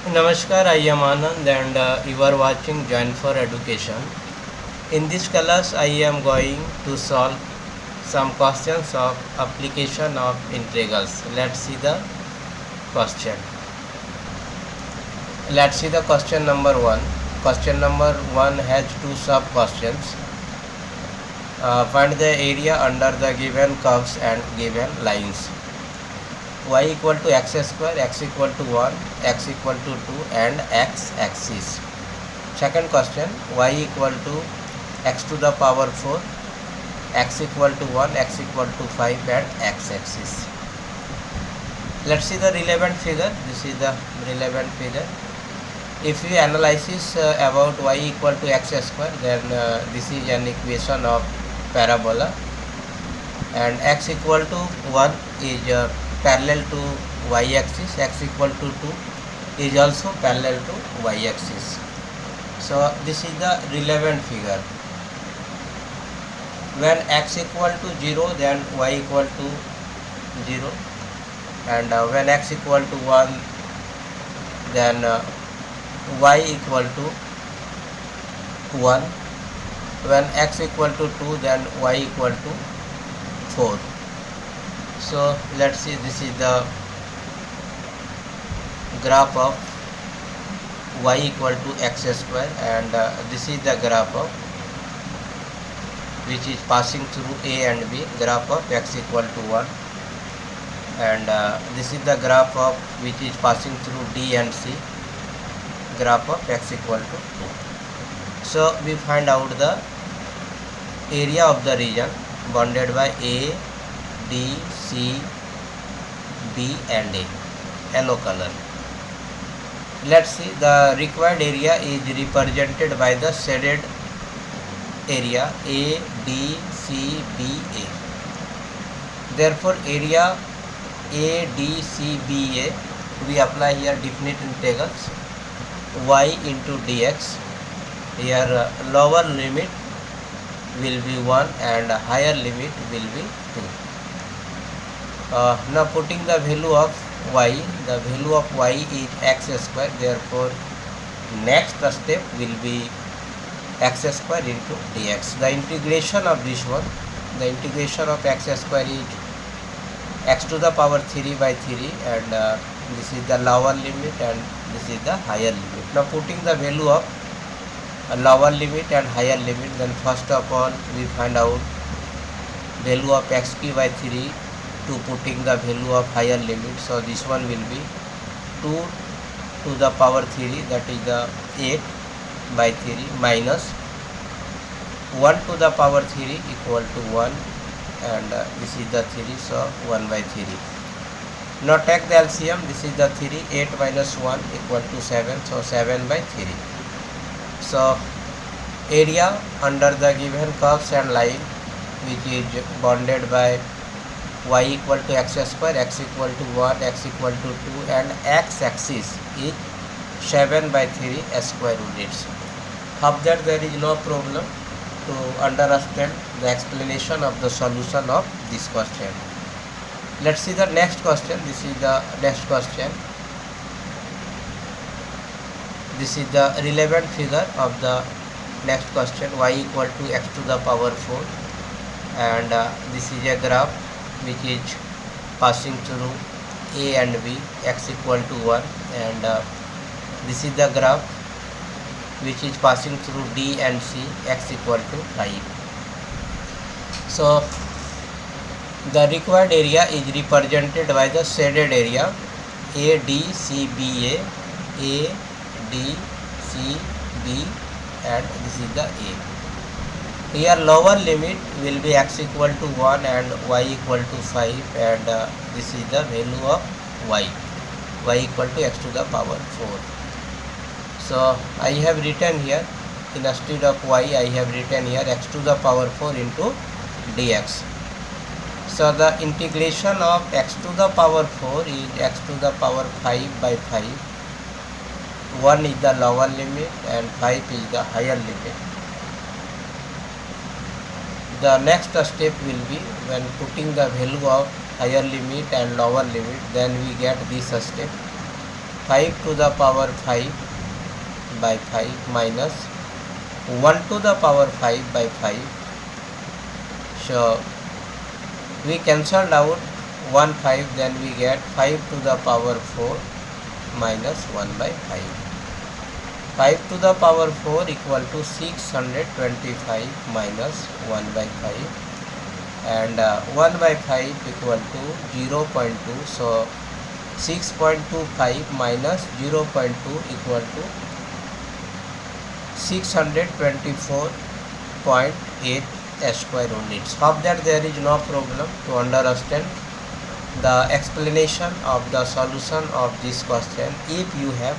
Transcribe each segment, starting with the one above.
Namaskar, I am Anand and you are watching Join for Education. In this class, I am going to solve some questions of application of integrals. Let's see the question. Let's see the question number 1. Question number 1 has two sub questions. Find the area under the given curves and given lines. Y equal to x square, x equal to 1, x equal to 2 and x axis. Second question, y equal to x to the power 4, x equal to 1, x equal to 5 and x axis. Let's see the relevant figure. This is the relevant figure. If we analysis about y equal to x square, then this is an equation of parabola, and x equal to 1 is parallel to y-axis, x equal to 2 is also parallel to y-axis. So this is the relevant figure. When x equal to 0, then y equal to 0, and when x equal to 1, then y equal to 1. When x equal to 2, then y equal to 4. So let's see, this is the graph of y equal to x square, and this is the graph of which is passing through a and b, graph of x equal to 1, and this is the graph of which is passing through d and c, graph of x equal to 2. So we find out the area of the region bounded by a, D, C, B and A, yellow color. Let's see, the required area is represented by the shaded area A, D, C, B, A. Therefore, area A, D, C, B, A, we apply here definite integrals y into dx. Here lower limit will be 1 and higher limit will be 2. Now putting the value of y, the value of y is x square, therefore next step will be x square into dx. The integration of this one, the integration of x square is x to the power 3 by 3, and this is the lower limit and this is the higher limit. Now putting the value of lower limit and higher limit, then first of all we find out value of x cube by 3 to putting the value of higher limit. So this one will be 2 to the power 3, that is the 8 by 3, minus 1 to the power 3 equal to 1, and this is the 3, so 1 by 3. Now take the LCM, this is the 3, 8 minus 1 equal to 7, so 7 by 3. So area under the given curves and line which is bounded by y equal to x square, x equal to 1, x equal to 2 and x axis is 7 by 3 square units. Hope that there is no problem to understand the explanation of the solution of this question. Let's see the next question. This is the next question. This is the relevant figure of the next question, y equal to x to the power 4, and this is a graph which is passing through a and b, x equal to 1, and this is the graph which is passing through d and c, x equal to 5. So the required area is represented by the shaded area a, d, c, b, a, d, c, b, and this is the a. Here lower limit will be x equal to 1 and y equal to 5, and this is the value of y equal to x to the power 4. So I have written here, instead of y I have written here x to the power 4 into dx. So the integration of x to the power 4 is x to the power 5 by 5. 1 is the lower limit and 5 is the higher limit. The next step will be when putting the value of higher limit and lower limit, then we get this step. 5 to the power 5 by 5 minus 1 to the power 5 by 5. So we cancelled out 1 5, then we get 5 to the power 4 minus 1 by 5. 5 to the power 4 equal to 625 minus 1 by 5, and 1 by 5 equal to 0.2. So 6.25 minus 0.2 equal to 624.8 square units. Of that there is no problem. To understand the explanation of the solution of this question, if you have,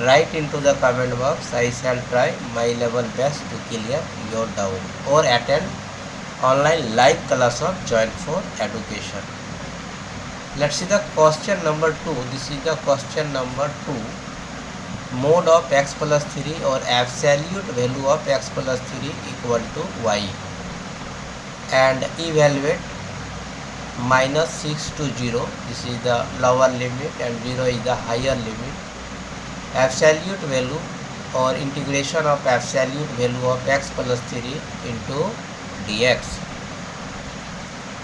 write into the comment box. I shall try my level best to clear your doubt, or attend online live class of Joint for Education. Let's see the question number 2. This is the question number 2. Mode of x plus 3 or absolute value of x plus 3 equal to y, and evaluate minus 6 to 0. This is the lower limit and 0 is the higher limit. Absolute value or integration of absolute value of x plus 3 into dx.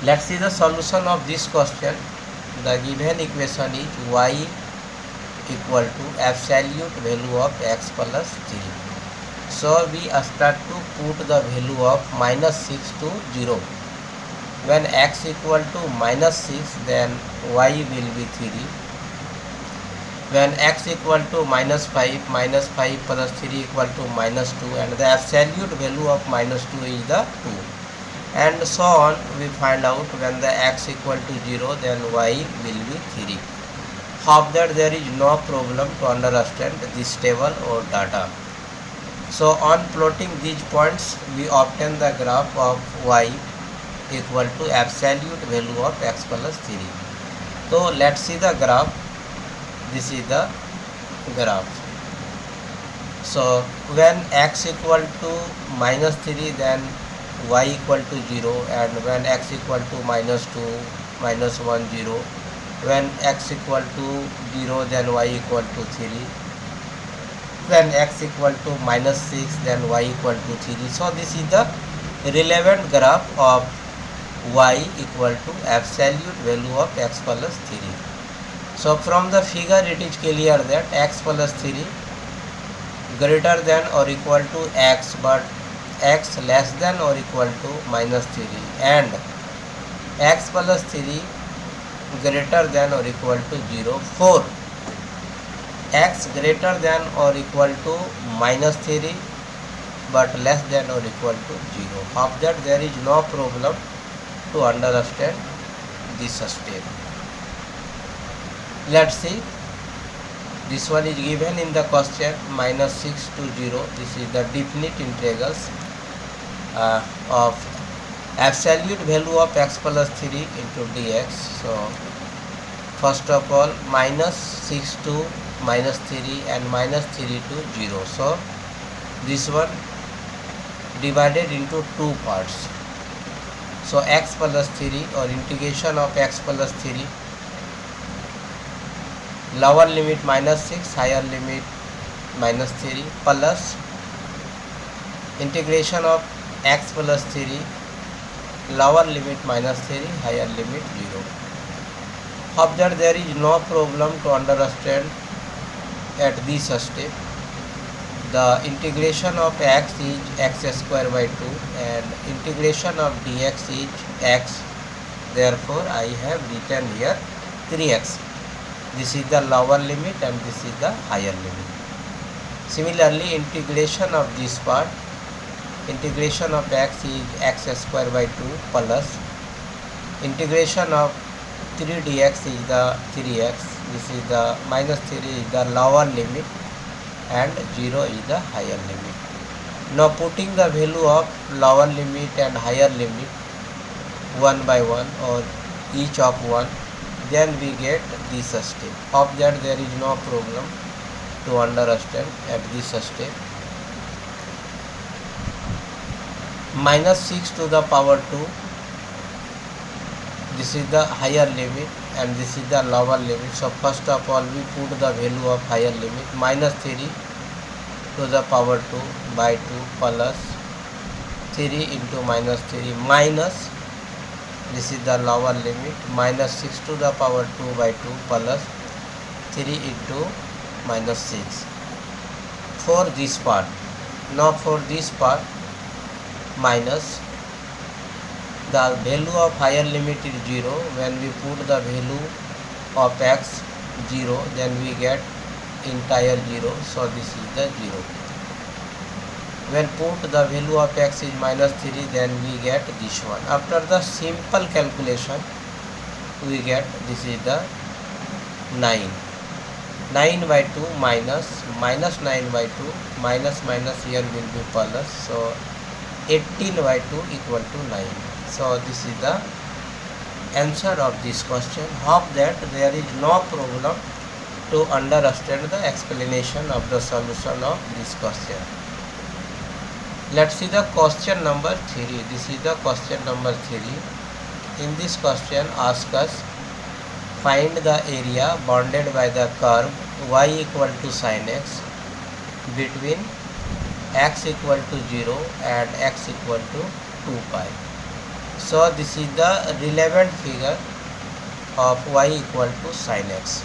Let's see the solution of this question. The given equation is y equal to absolute value of x plus 3. So we start to put the value of minus 6 to 0. When x equal to minus 6, then y will be 3. When x equal to minus 5 plus 3 equal to minus 2, and the absolute value of minus 2 is the 2, and so on. We find out when the x equal to 0, then y will be 3. Hope that there is no problem to understand this table or data. So on plotting these points, we obtain the graph of y equal to absolute value of x plus 3. So let's see the graph. This is the graph. So when x equal to minus 3, then y equal to 0, and when x equal to minus 2, minus 1, 0. When x equal to 0, then y equal to 3. When x equal to minus 6, then y equal to 3. So this is the relevant graph of y equal to absolute value of x plus 3. So from the figure it is clear that x plus 3 greater than or equal to x, but x less than or equal to minus 3, and x plus 3 greater than or equal to 0 for x greater than or equal to minus 3 but less than or equal to 0. Of that there is no problem to understand this step. Let's see. This one is given in the question, minus 6 to 0. This is the definite integrals of absolute value of x plus 3 into dx. So first of all, minus 6 to minus 3 and minus 3 to 0. So this one divided into two parts. So x plus 3 or integration of x plus 3, lower limit minus 6, higher limit minus 3, plus integration of x plus 3, lower limit minus 3, higher limit 0. Of that there is no problem to understand at this step. The integration of x is x square by 2, and integration of dx is x. Therefore I have written here 3x. This is the lower limit and this is the higher limit. Similarly, integration of this part, integration of x is x square by 2 plus integration of 3 dx is the 3x. This is the minus 3 is the lower limit and 0 is the higher limit. Now putting the value of lower limit and higher limit one by one or each of one, then we get this step. Of that there is no problem to understand at this step. Minus 6 to the power 2, this is the higher limit, and this is the lower limit. So first of all we put the value of higher limit, minus 3 to the power 2 by 2 plus 3 into minus 3 minus, this is the lower limit, minus 6 to the power 2 by 2 plus 3 into minus 6 for this part. Now for this part, minus the value of higher limit is 0. When we put the value of x 0, then we get entire 0. So this is the 0. When put the value of x is minus 3, then we get this one. After the simple calculation, we get this is the 9. 9 by 2 minus 9 by 2 minus here will be plus. So 18 by 2 equal to 9. So this is the answer of this question. Hope that there is no problem to understand the explanation of the solution of this question. Let's see the question number 3. This is the question number 3. In this question, ask us, find the area bounded by the curve y equal to sin x between x equal to 0 and x equal to 2 pi. So this is the relevant figure of y equal to sin x.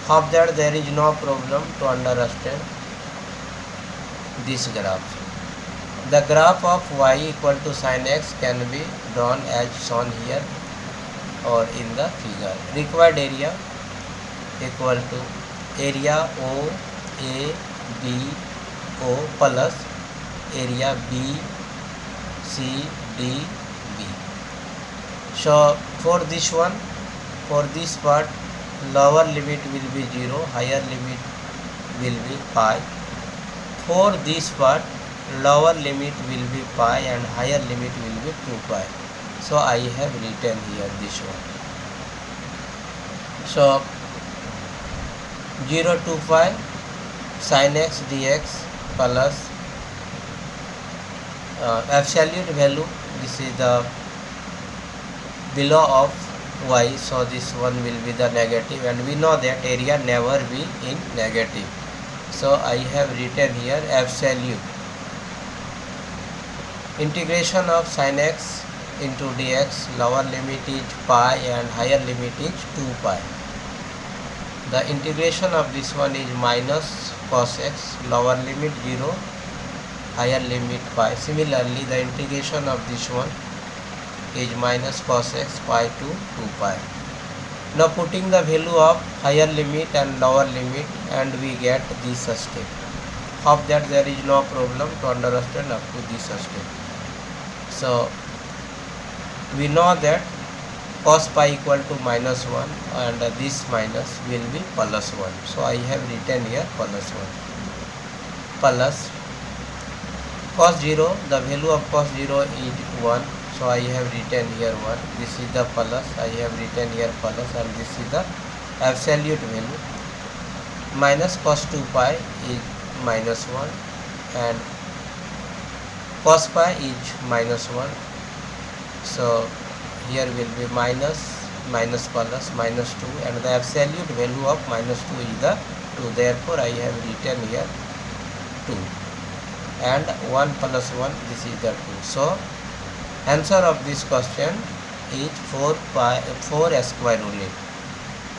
Hope that there is no problem to understand this graph. The graph of y equal to sin x can be drawn as shown here or in the figure. Required area equal to area O A B O plus area B C D B. So for this one, for this part, lower limit will be 0, higher limit will be pi. For this part, lower limit will be pi and higher limit will be 2 pi. So I have written here this one. So 0 to pi sin x dx plus absolute value, this is the below of y, so this one will be the negative, and we know that area never be in negative. So I have written here absolute integration of sin x into dx, lower limit is pi and higher limit is 2 pi. The integration of this one is minus cos x, lower limit 0, higher limit pi. Similarly, the integration of this one is minus cos x pi to 2 pi. Now putting the value of higher limit and lower limit, and we get this step. Hope that there is no problem to understand up to this step. So we know that cos pi equal to minus 1 and this minus will be plus 1. So I have written here plus 1 plus cos 0, the value of cos 0 is 1. So I have written here 1. This is the plus, I have written here plus, and this is the absolute value. Minus cos 2 pi is minus 1 and cos pi is minus 1. So here will be minus plus minus 2, and the absolute value of minus 2 is the 2. Therefore I have written here 2, and 1 plus 1, this is the 2. So answer of this question is 4 square unit.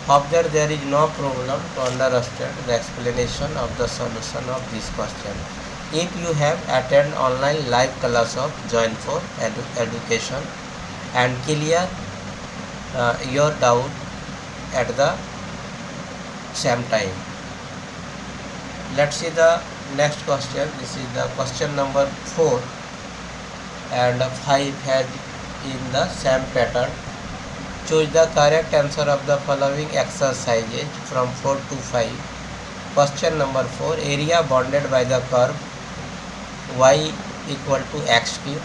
Hope that there is no problem to understand the explanation of the solution of this question. If you have attended online live class of Join4 Education and clear your doubt at the same time. Let's see the next question. This is the question number 4 and 5 has in the same pattern. Choose the correct answer of the following exercises from 4 to 5. Question number 4. Area bounded by the curve y equal to x cube.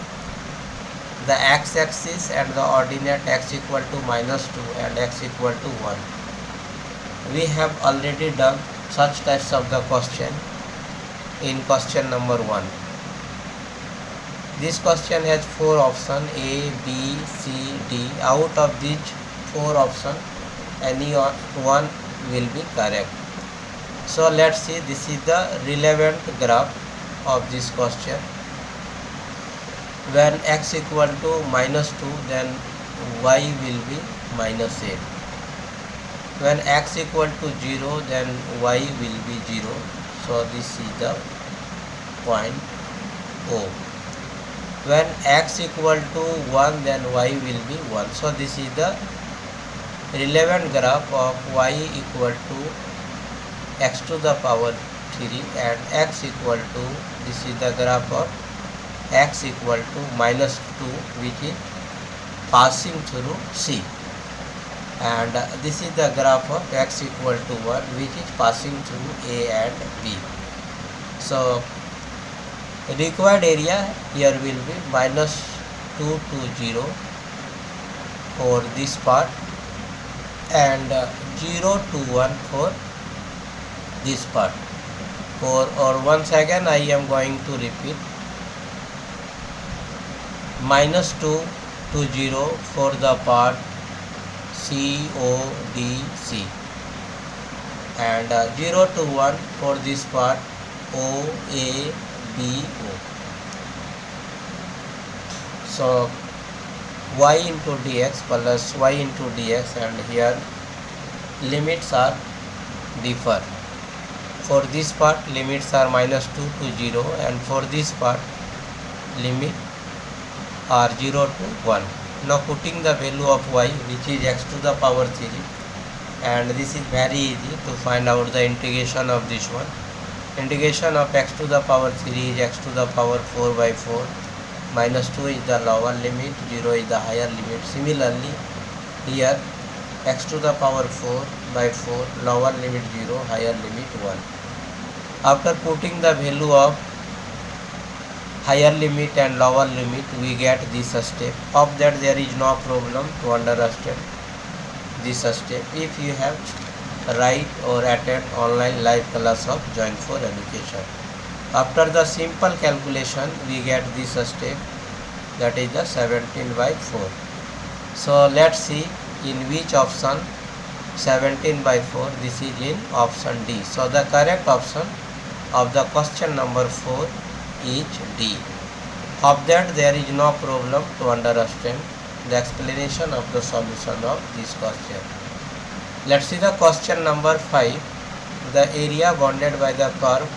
The x-axis and the ordinate x equal to minus 2 and x equal to 1. We have already done such types of the question in question number 1. This question has 4 options A, B, C, D. Out of these 4 options, any one will be correct. So let's see, this is the relevant graph of this question. When x equal to -2, then y will be -8. When x equal to 0, then y will be 0. So this is the point O. When x equal to 1, then y will be 1. So this is the relevant graph of y equal to x to the power 3 and x equal to, this is the graph of x equal to -2, which is passing through C, and this is the graph of x equal to 1, which is passing through A and B. So required area here will be -2 to 0 for this part, and 0 to 1 for this part. Or once again I am going to repeat, -2 to 0 for the part CODC, and 0 to 1 for this part OABO. So y into dx plus y into dx, and here limits are differ. For this part limits are -2 to 0, and for this part limit are 0 to 1. Now putting the value of y, which is x to the power 3, and this is very easy to find out the integration of this one. Integration of x to the power 3 is x to the power 4 by 4. -2 is the lower limit, 0 is the higher limit. Similarly here x to the power 4 by 4, lower limit 0, higher limit 1. After putting the value of higher limit and lower limit, we get this step. Of that there is no problem to understand this step if you have write or attend online live class of Join4 Education. After the simple calculation, we get this step, that is the 17 by 4. So let's see in which option 17 by 4. This is in option D. So the correct option of the question number 4 is D. Of that there is no problem to understand the explanation of the solution of this question. Let's see the question number 5. The area bounded by the curve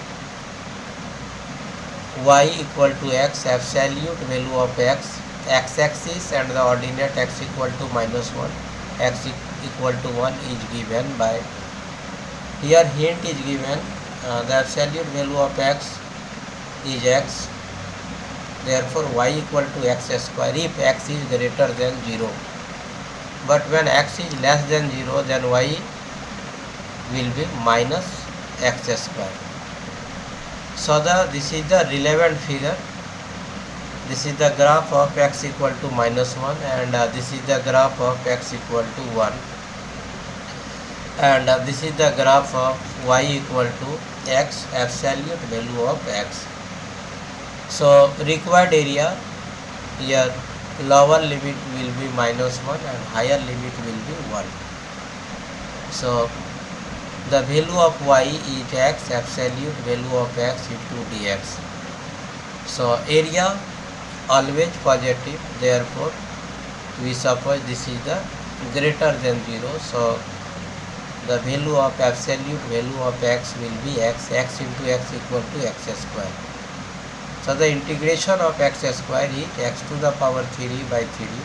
y equal to x, absolute value of x, x-axis and the ordinate x equal to -1, x equal to 1 is given by, here hint is given, the absolute value of x is x, therefore y equal to x square if x is greater than 0. But when x is less than 0, then y will be minus x square. So this is the relevant figure. This is the graph of x equal to -1, and this is the graph of x equal to 1, and this is the graph of y equal to x, absolute value of x. So required area, here lower limit will be -1 and higher limit will be 1. So the value of y is x, absolute value of x into dx. So area always positive, therefore we suppose this is the greater than 0. So the value of absolute value of x will be x, x into x equal to x square. So the integration of x square is x to the power 3 by 3.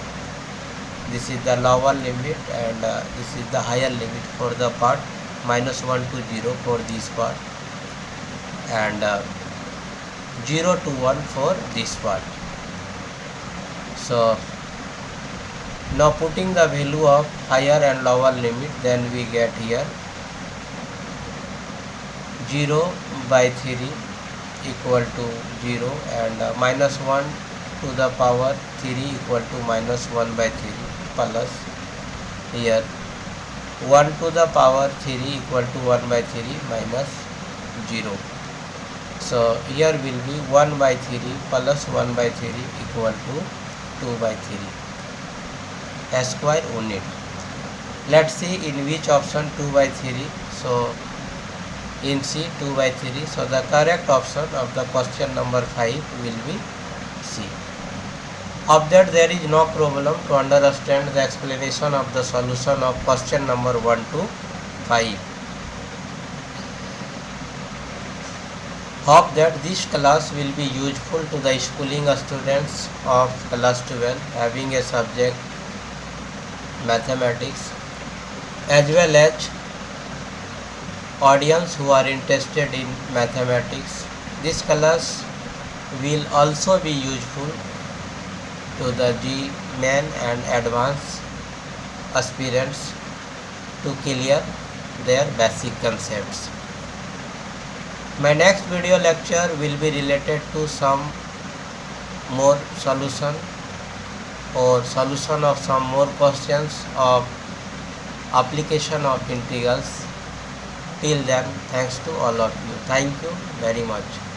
This is the lower limit, and this is the higher limit for the part -1 to 0 for this part, and 0 to 1 for this part. So now putting the value of higher and lower limit, then we get here 0 by 3 equal to 0, and -1 to the power 3 equal to -1 by 3 plus here 1 to the power 3 equal to 1 by 3 minus 0. So here will be 1 by 3 plus 1 by 3 equal to 2 by 3 square unit. Let's see in which option 2 by 3. So in C 2 by 3. So the correct option of the question number 5 will be C. Of that there is no problem to understand the explanation of the solution of question number 1 to 5. Hope that this class will be useful to the schooling students of class 12 having a subject mathematics, as well as audience who are interested in mathematics. This class will also be useful to the G-Man and advanced aspirants to clear their basic concepts. My next video lecture will be related to some more solution or solution of some more questions of application of integrals. Till then, thanks to all of you. Thank you very much.